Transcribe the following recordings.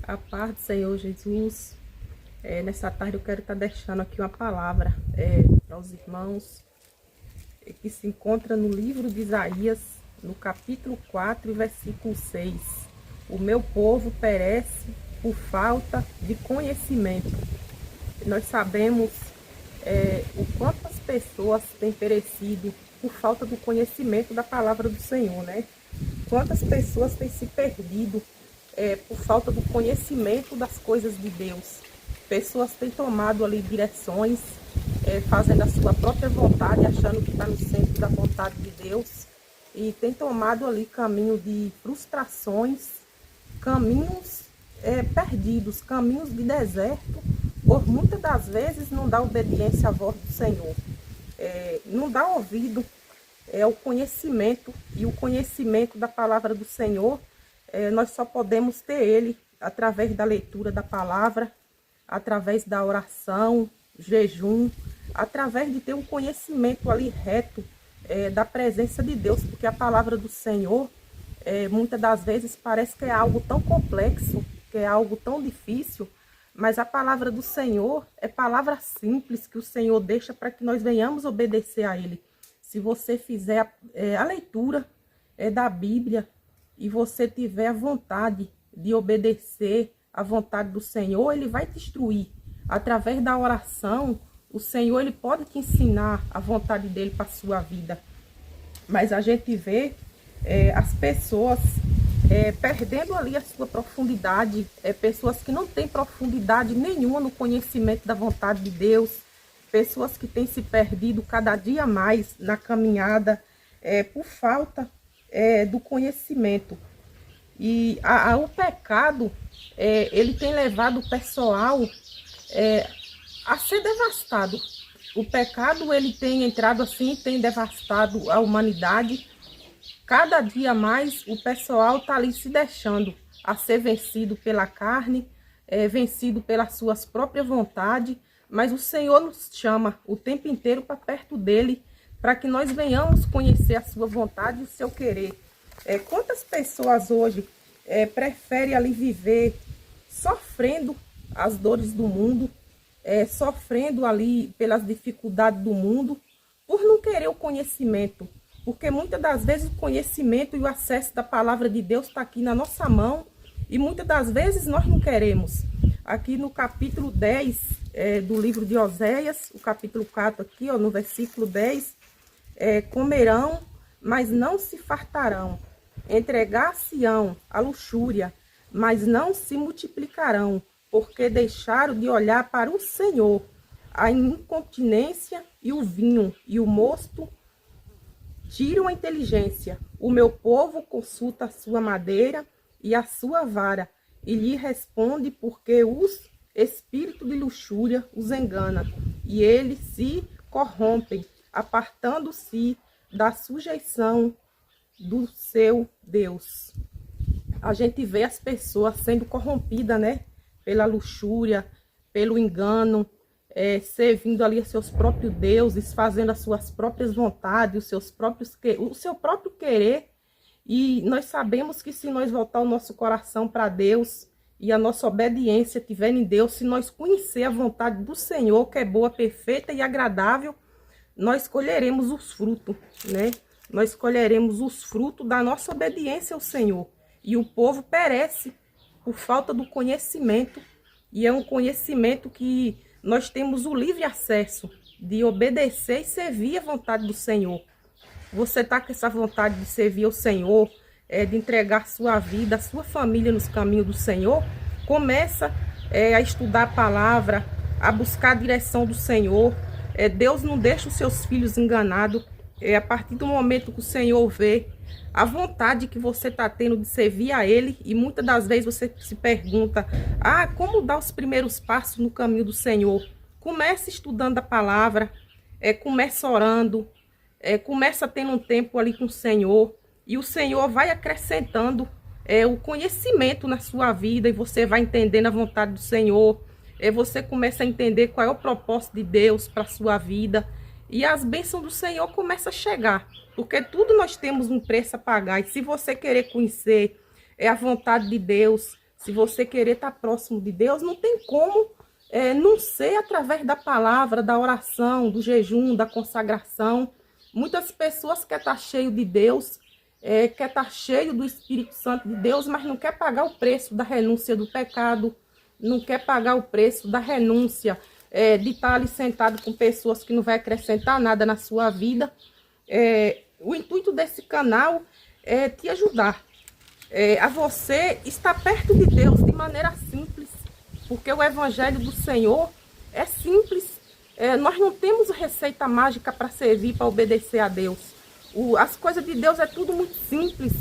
A paz do Senhor Jesus. Nessa tarde eu quero estar deixando aqui uma palavra para os irmãos que se encontra no livro de Isaías, no capítulo 4, versículo 6. O meu povo perece por falta de conhecimento. Nós sabemos o quanto as pessoas têm perecido por falta do conhecimento da palavra do Senhor, né? Quantas pessoas têm se perdido por falta do conhecimento das coisas de Deus. Pessoas têm tomado ali direções, fazendo a sua própria vontade, achando que está no centro da vontade de Deus, e tem tomado ali caminho de frustrações, caminhos perdidos, caminhos de deserto, por muitas das vezes não dá obediência à voz do Senhor, não dá ouvido ao conhecimento, e o conhecimento da palavra do Senhor, nós só podemos ter ele através da leitura da palavra, através da oração, jejum, através de ter um conhecimento ali reto da presença de Deus, porque a palavra do Senhor, muitas das vezes parece que é algo tão complexo, que é algo tão difícil, mas a palavra do Senhor é palavra simples que o Senhor deixa para que nós venhamos obedecer a ele. Se você fizer a leitura da Bíblia, e você tiver a vontade de obedecer à vontade do Senhor, ele vai te instruir. Através da oração, o Senhor ele pode te ensinar a vontade dele para a sua vida. Mas a gente vê as pessoas perdendo ali a sua profundidade, pessoas que não têm profundidade nenhuma no conhecimento da vontade de Deus, pessoas que têm se perdido cada dia mais na caminhada por falta do conhecimento. E o pecado, ele tem levado o pessoal a ser devastado. O pecado, ele tem entrado assim, tem devastado a humanidade. Cada dia mais o pessoal está ali se deixando a ser vencido pela carne, vencido pelas suas próprias vontades, mas o Senhor nos chama o tempo inteiro para perto dele, para que nós venhamos conhecer a sua vontade e o seu querer. Quantas pessoas hoje preferem ali viver sofrendo as dores do mundo, sofrendo ali pelas dificuldades do mundo, por não querer o conhecimento. Porque muitas das vezes o conhecimento e o acesso da palavra de Deus está aqui na nossa mão, e muitas das vezes nós não queremos. Aqui no capítulo 10 do livro de Oséias, o capítulo 4 aqui, no versículo 10, comerão, mas não se fartarão, entregar-se-ão à luxúria, mas não se multiplicarão, porque deixaram de olhar para o Senhor. A incontinência e o vinho e o mosto tiram a inteligência. O meu povo consulta a sua madeira e a sua vara, e lhe responde, porque os espíritos de luxúria os engana, e eles se corrompem, apartando-se da sujeição do seu Deus. A gente vê as pessoas sendo corrompidas, né? Pela luxúria, pelo engano, servindo ali a seus próprios deuses, fazendo as suas próprias vontades, o seu próprio querer. E nós sabemos que se nós voltar o nosso coração para Deus e a nossa obediência estiver em Deus, se nós conhecer a vontade do Senhor, que é boa, perfeita e agradável, nós colheremos os frutos, né? Nós colheremos os frutos da nossa obediência ao Senhor. E o povo perece por falta do conhecimento, e é um conhecimento que nós temos o livre acesso de obedecer e servir a vontade do Senhor. Você está com essa vontade de servir ao Senhor, de entregar sua vida, sua família nos caminhos do Senhor? Começa a estudar a palavra, a buscar a direção do Senhor. Deus não deixa os seus filhos enganados. A partir do momento que o Senhor vê a vontade que você está tendo de servir a Ele, e muitas das vezes você se pergunta, como dar os primeiros passos no caminho do Senhor? Comece estudando a palavra, comece orando, começa tendo um tempo ali com o Senhor, e o Senhor vai acrescentando o conhecimento na sua vida, e você vai entendendo a vontade do Senhor, você começa a entender qual é o propósito de Deus para a sua vida, e as bênçãos do Senhor começam a chegar, porque tudo nós temos um preço a pagar, e se você querer conhecer a vontade de Deus, se você querer estar próximo de Deus, não tem como não ser através da palavra, da oração, do jejum, da consagração. Muitas pessoas querem estar cheio de Deus, quer estar cheio do Espírito Santo de Deus, mas não quer pagar o preço da renúncia do pecado, não quer pagar o preço da renúncia de estar ali sentado com pessoas que não vai acrescentar nada na sua vida. O intuito desse canal é te ajudar a você estar perto de Deus de maneira simples, porque o Evangelho do Senhor é simples. Nós não temos receita mágica para servir, para obedecer a Deus. As coisas de Deus é tudo muito simples.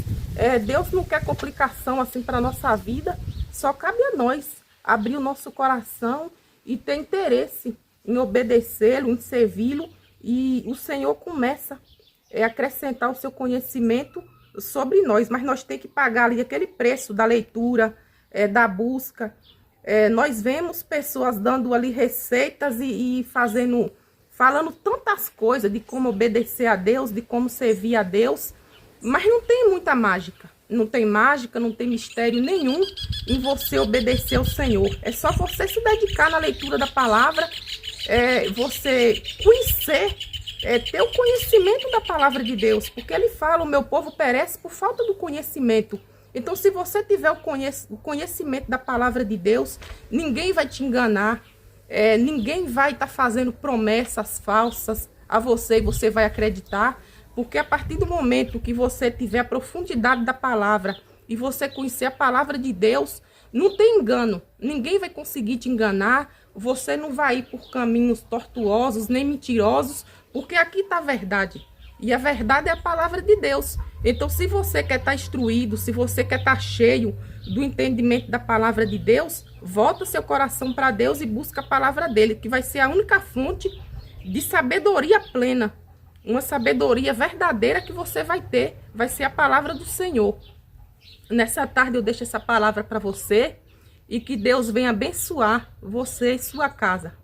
Deus não quer complicação assim para a nossa vida. Só cabe a nós abrir o nosso coração e ter interesse em obedecê-lo, em servi-lo. E o Senhor começa a acrescentar o seu conhecimento sobre nós. Mas nós temos que pagar ali aquele preço da leitura, da busca. Nós vemos pessoas dando ali receitas e falando tantas coisas de como obedecer a Deus, de como servir a Deus, mas não tem muita mágica. Não tem mágica, não tem mistério nenhum em você obedecer ao Senhor. É só você se dedicar na leitura da palavra, você conhecer, ter o conhecimento da palavra de Deus, porque ele fala, o meu povo perece por falta do conhecimento. Então, se você tiver o conhecimento da palavra de Deus, ninguém vai te enganar, ninguém vai estar fazendo promessas falsas a você e você vai acreditar, porque a partir do momento que você tiver a profundidade da palavra e você conhecer a palavra de Deus, não tem engano, ninguém vai conseguir te enganar, você não vai ir por caminhos tortuosos nem mentirosos, porque aqui está a verdade. E a verdade é a palavra de Deus. Então, se você quer estar instruído, se você quer estar cheio do entendimento da palavra de Deus, volta seu coração para Deus e busca a palavra dele, que vai ser a única fonte de sabedoria plena. Uma sabedoria verdadeira que você vai ter, vai ser a palavra do Senhor. Nessa tarde eu deixo essa palavra para você e que Deus venha abençoar você e sua casa.